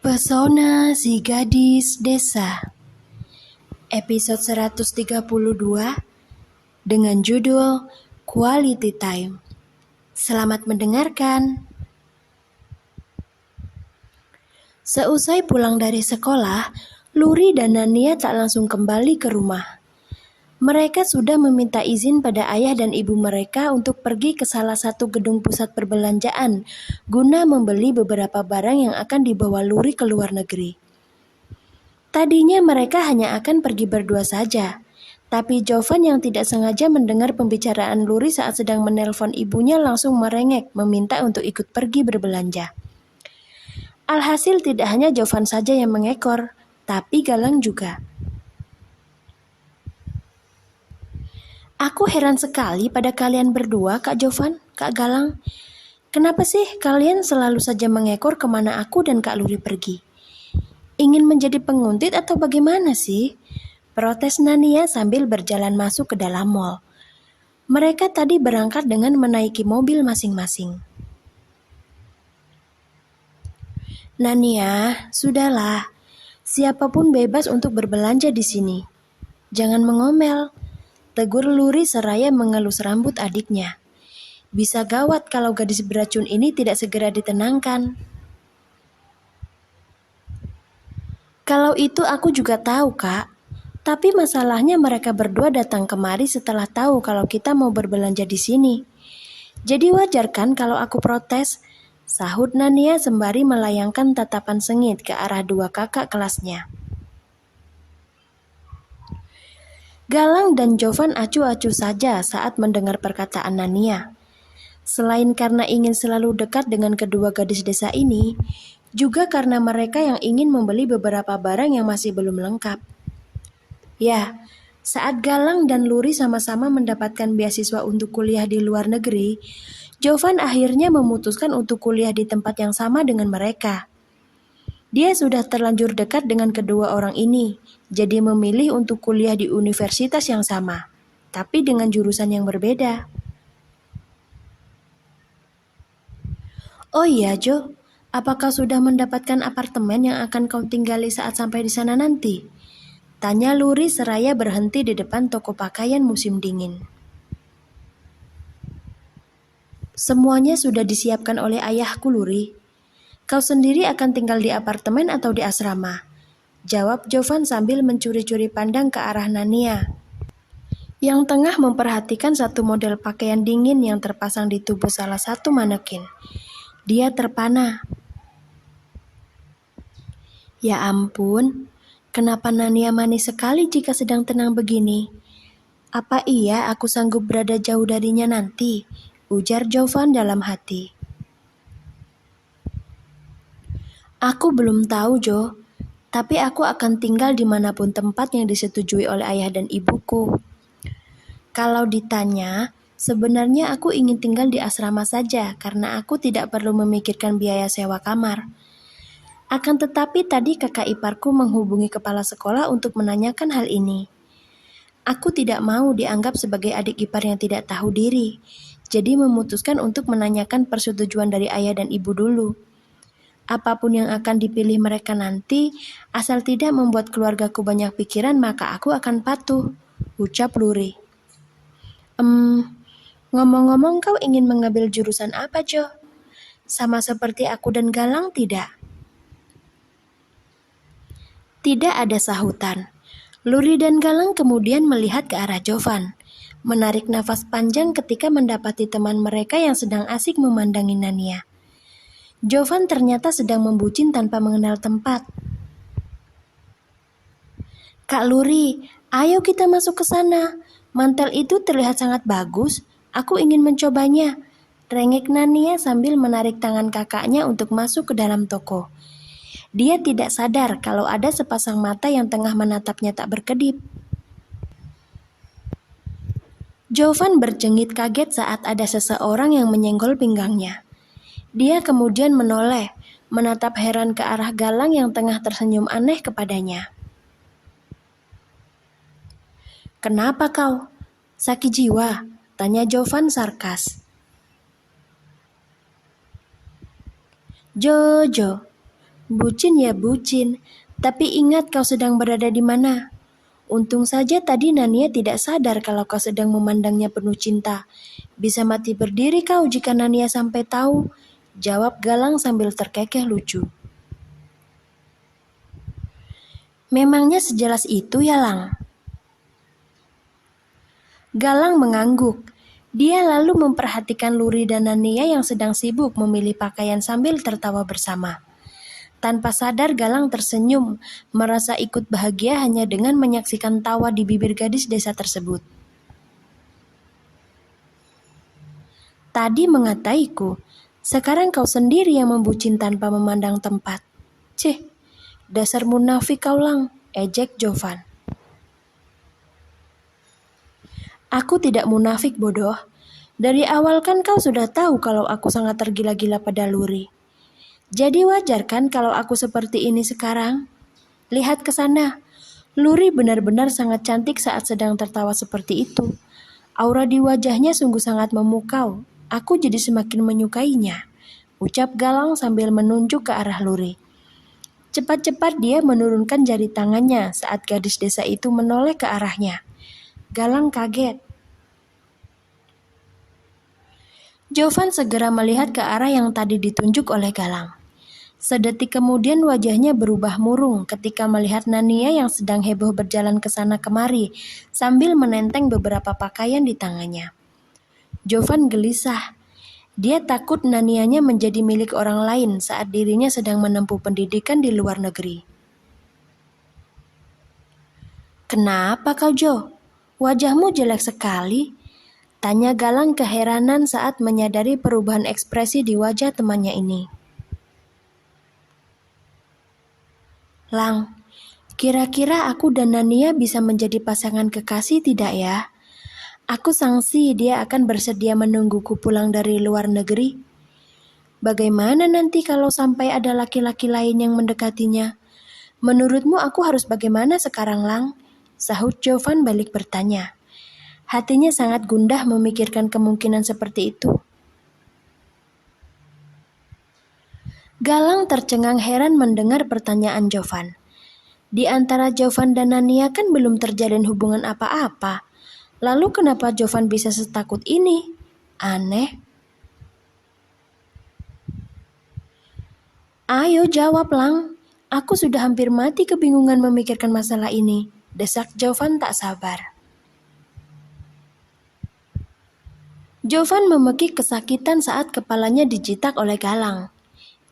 Pesona si gadis desa, episode 132 dengan judul Quality Time. Selamat mendengarkan. Seusai pulang dari sekolah, Luri dan Nania tak langsung kembali ke rumah. Mereka sudah meminta izin pada ayah dan ibu mereka untuk pergi ke salah satu gedung pusat perbelanjaan guna membeli beberapa barang yang akan dibawa Luri ke luar negeri. Tadinya mereka hanya akan pergi berdua saja, tapi Jovan yang tidak sengaja mendengar pembicaraan Luri saat sedang menelpon ibunya langsung merengek meminta untuk ikut pergi berbelanja. Alhasil tidak hanya Jovan saja yang mengekor, tapi Galang juga. Aku heran sekali pada kalian berdua, Kak Jovan, Kak Galang. Kenapa sih kalian selalu saja mengekor kemana aku dan Kak Luri pergi? Ingin menjadi penguntit atau bagaimana sih? Protes Nania sambil berjalan masuk ke dalam mall. Mereka tadi berangkat dengan menaiki mobil masing-masing. Nania, sudahlah. Siapapun bebas untuk berbelanja di sini. Jangan mengomel, tegur Luri seraya mengelus rambut adiknya. Bisa gawat kalau gadis beracun ini tidak segera ditenangkan. Kalau itu aku juga tahu, Kak. Tapi masalahnya mereka berdua datang kemari setelah tahu kalau kita mau berbelanja di sini. Jadi wajar kan kalau aku protes? Sahut Nania sembari melayangkan tatapan sengit ke arah dua kakak kelasnya. Galang dan Jovan acuh-acuh saja saat mendengar perkataan Nania. Selain karena ingin selalu dekat dengan kedua gadis desa ini, juga karena mereka yang ingin membeli beberapa barang yang masih belum lengkap. Ya, saat Galang dan Luri sama-sama mendapatkan beasiswa untuk kuliah di luar negeri, Jovan akhirnya memutuskan untuk kuliah di tempat yang sama dengan mereka. Dia sudah terlanjur dekat dengan kedua orang ini, jadi memilih untuk kuliah di universitas yang sama, tapi dengan jurusan yang berbeda. Oh iya, Jo, apakah sudah mendapatkan apartemen yang akan kau tinggali saat sampai di sana nanti? Tanya Luri seraya berhenti di depan toko pakaian musim dingin. Semuanya sudah disiapkan oleh ayahku, Luri. Kau sendiri akan tinggal di apartemen atau di asrama? Jawab Jovan sambil mencuri-curi pandang ke arah Nania, yang tengah memperhatikan satu model pakaian dingin yang terpasang di tubuh salah satu manekin. Dia terpana. Ya ampun, kenapa Nania manis sekali jika sedang tenang begini? Apa iya aku sanggup berada jauh darinya nanti? Ujar Jovan dalam hati. Aku belum tahu, Jo. Tapi aku akan tinggal dimanapun tempat yang disetujui oleh ayah dan ibuku. Kalau ditanya, sebenarnya aku ingin tinggal di asrama saja karena aku tidak perlu memikirkan biaya sewa kamar. Akan tetapi tadi kakak iparku menghubungi kepala sekolah untuk menanyakan hal ini. Aku tidak mau dianggap sebagai adik ipar yang tidak tahu diri, jadi memutuskan untuk menanyakan persetujuan dari ayah dan ibu dulu. Apapun yang akan dipilih mereka nanti, asal tidak membuat keluargaku banyak pikiran, maka aku akan patuh, ucap Luri. Ngomong-ngomong kau ingin mengambil jurusan apa, Jo? Sama seperti aku dan Galang tidak? Tidak ada sahutan. Luri dan Galang kemudian melihat ke arah Jovan, menarik nafas panjang ketika mendapati teman mereka yang sedang asik memandangi Nania. Jovan ternyata sedang membucin tanpa mengenal tempat. Kak Luri, ayo kita masuk ke sana. Mantel itu terlihat sangat bagus. Aku ingin mencobanya. Rengek Nania sambil menarik tangan kakaknya untuk masuk ke dalam toko. Dia tidak sadar kalau ada sepasang mata yang tengah menatapnya tak berkedip. Jovan berjengit kaget saat ada seseorang yang menyenggol pinggangnya. Dia kemudian menoleh, menatap heran ke arah Galang yang tengah tersenyum aneh kepadanya. Kenapa kau? Sakit jiwa? Tanya Jovan sarkas. Jojo, Bucin ya bucin, tapi ingat kau sedang berada di mana. Untung saja tadi Nania tidak sadar kalau kau sedang memandangnya penuh cinta. Bisa mati berdiri kau jika Nania sampai tahu, jawab Galang sambil terkekeh lucu. Memangnya sejelas itu ya, Lang? Galang mengangguk. Dia lalu memperhatikan Luri dan Nania yang sedang sibuk memilih pakaian sambil tertawa bersama. Tanpa sadar Galang tersenyum, merasa ikut bahagia hanya dengan menyaksikan tawa di bibir gadis desa tersebut. Tadi mengataiku, sekarang kau sendiri yang membucin tanpa memandang tempat. Cih, dasar munafik kau, Lang, ejek Jovan. Aku tidak munafik, bodoh. Dari awal kan kau sudah tahu kalau aku sangat tergila-gila pada Luri. Jadi wajar kan kalau aku seperti ini sekarang? Lihat ke sana. Luri benar-benar sangat cantik saat sedang tertawa seperti itu. Aura di wajahnya sungguh sangat memukau. Aku jadi semakin menyukainya. Ucap Galang sambil menunjuk ke arah Luri. Cepat-cepat dia menurunkan jari tangannya saat gadis desa itu menoleh ke arahnya. Galang kaget. Jovan segera melihat ke arah yang tadi ditunjuk oleh Galang. Sedetik kemudian wajahnya berubah murung ketika melihat Nania yang sedang heboh berjalan ke sana kemari sambil menenteng beberapa pakaian di tangannya. Jovan gelisah. Dia takut Nanianya menjadi milik orang lain saat dirinya sedang menempuh pendidikan di luar negeri. Kenapa kau, Jo? Wajahmu jelek sekali. Tanya Galang keheranan saat menyadari perubahan ekspresi di wajah temannya ini. Lang, kira-kira aku dan Nania bisa menjadi pasangan kekasih tidak ya? Aku sangsi dia akan bersedia menungguku pulang dari luar negeri. Bagaimana nanti kalau sampai ada laki-laki lain yang mendekatinya? Menurutmu aku harus bagaimana sekarang, Lang? Sahut Jovan balik bertanya. Hatinya sangat gundah memikirkan kemungkinan seperti itu. Galang tercengang heran mendengar pertanyaan Jovan. Di antara Jovan dan Nania kan belum terjalin hubungan apa-apa. Lalu kenapa Jovan bisa setakut ini? Aneh. Ayo jawab, Lang. Aku sudah hampir mati kebingungan memikirkan masalah ini. Desak Jovan tak sabar. Jovan memekik kesakitan saat kepalanya dijitak oleh Galang.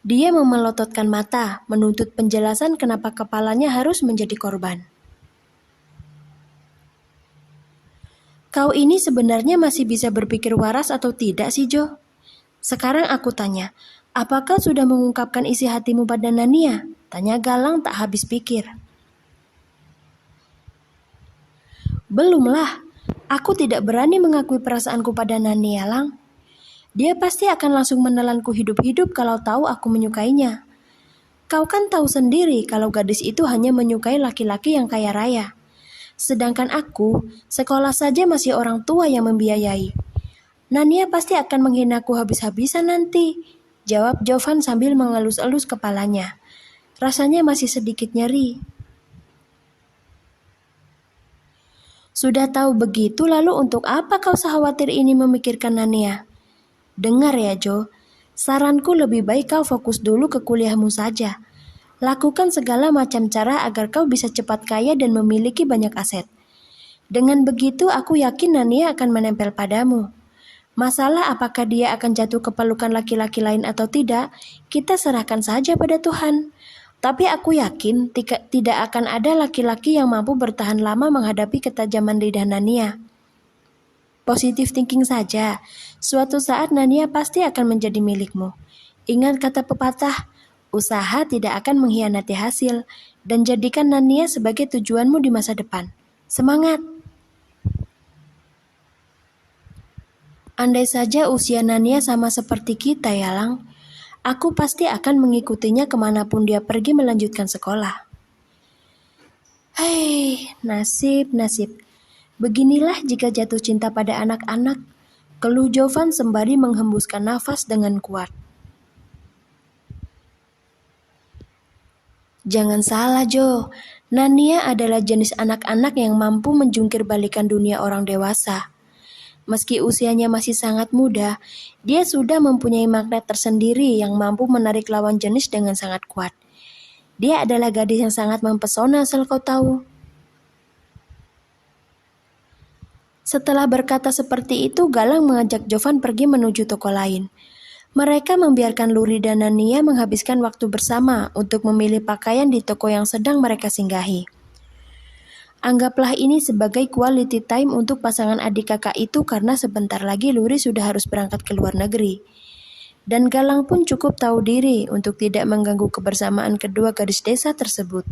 Dia memelototkan mata, menuntut penjelasan kenapa kepalanya harus menjadi korban. Kau ini sebenarnya masih bisa berpikir waras atau tidak sih, Jo? Sekarang aku tanya, apakah sudah mengungkapkan isi hatimu pada Nania? Tanya Galang tak habis pikir. Belumlah, aku tidak berani mengakui perasaanku pada Nania, Lang. Dia pasti akan langsung menelanku hidup-hidup kalau tahu aku menyukainya. Kau kan tahu sendiri kalau gadis itu hanya menyukai laki-laki yang kaya raya. Sedangkan aku, sekolah saja masih orang tua yang membiayai. Nania pasti akan menghinaku habis-habisan nanti, jawab Jovan sambil mengelus-elus kepalanya. Rasanya masih sedikit nyeri. Sudah tahu begitu, lalu untuk apa kau sekhawatir ini memikirkan Nania? Dengar ya, Jo. Saranku lebih baik kau fokus dulu ke kuliahmu saja. Lakukan segala macam cara agar kau bisa cepat kaya dan memiliki banyak aset. Dengan begitu, aku yakin Nania akan menempel padamu. Masalah apakah dia akan jatuh ke pelukan laki-laki lain atau tidak, kita serahkan saja pada Tuhan. Tapi aku yakin tidak akan ada laki-laki yang mampu bertahan lama menghadapi ketajaman lidah Nania. Positive thinking saja, suatu saat Nania pasti akan menjadi milikmu. Ingat kata pepatah, usaha tidak akan mengkhianati hasil, dan jadikan Nania sebagai tujuanmu di masa depan. Semangat! Andai saja usia Nania sama seperti kita ya, Lang. Aku pasti akan mengikutinya kemanapun dia pergi melanjutkan sekolah. Hei, nasib. Beginilah jika jatuh cinta pada anak-anak, keluh Jovan sembari menghembuskan nafas dengan kuat. Jangan salah, Jo. Nania adalah jenis anak-anak yang mampu menjungkir balikan dunia orang dewasa. Meski usianya masih sangat muda, dia sudah mempunyai magnet tersendiri yang mampu menarik lawan jenis dengan sangat kuat. Dia adalah gadis yang sangat mempesona asal kau tahu. Setelah berkata seperti itu, Galang mengajak Jovan pergi menuju toko lain. Mereka membiarkan Luri dan Nania menghabiskan waktu bersama untuk memilih pakaian di toko yang sedang mereka singgahi. Anggaplah ini sebagai quality time untuk pasangan adik kakak itu karena sebentar lagi Luri sudah harus berangkat ke luar negeri. Dan Galang pun cukup tahu diri untuk tidak mengganggu kebersamaan kedua gadis desa tersebut.